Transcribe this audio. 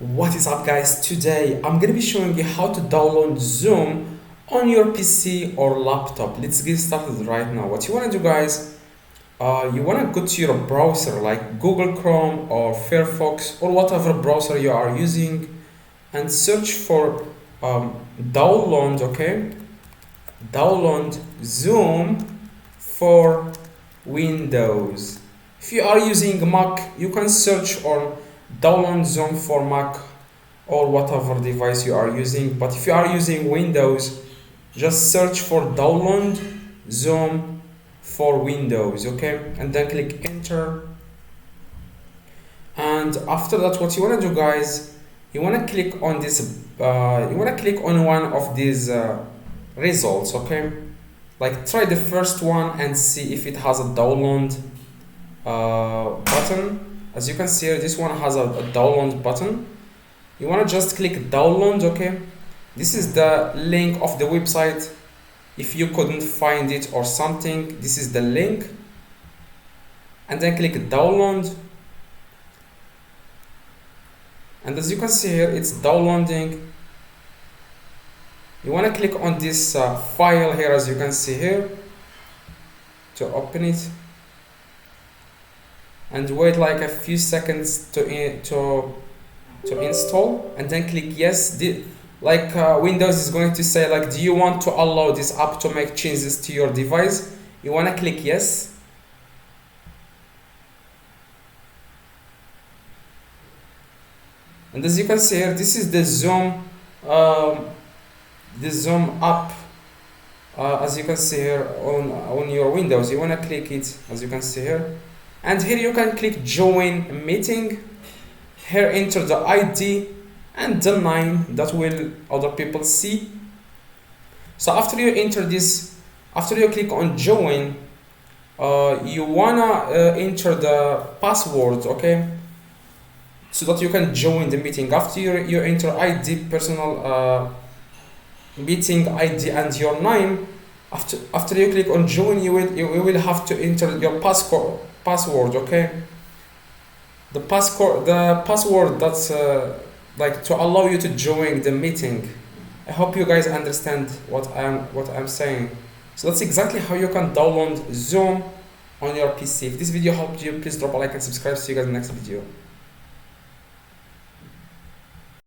What is up, guys? Today I'm gonna be showing you how to download Zoom on your PC or laptop. Let's get started right now. What you wanna do, guys, you wanna go to your browser like Google Chrome or Firefox or whatever browser you are using and search for download, okay? Download Zoom for Windows. If you are using Mac, you can search on download Zoom for Mac or whatever device you are using. But if you are using Windows, just search for download Zoom for Windows, okay? And then click enter. And after that, what you want to do, guys, you want to click on this. You want to click on one of these results, okay? Like try the first one and see if it has a download button. As you can see here, this one has a download button. You want to just click download, okay? This is the link of the website. If you couldn't find it or something, this is the link. And then click download. And as you can see here, it's downloading. You want to click on this file here, as you can see here, to open it. And wait like a few seconds to install, and then click yes. Windows is going to say like, do you want to allow this app to make changes to your device? You want to click yes. And as you can see here, this is the Zoom app. As you can see here on your Windows, you want to click it, as you can see here. And here you can click join meeting. Here enter the ID and the name that will other people see. So after you enter this, after you click on join, you wanna enter the password, okay? So that you can join the meeting. After you enter ID, personal meeting ID and your name. After you click on join, you will have to enter your password, okay? The password that's like to allow you to join the meeting. I hope you guys understand what I'm saying. So that's exactly how you can download Zoom on your PC. If this video helped you, please drop a like and subscribe. See you guys in the next video.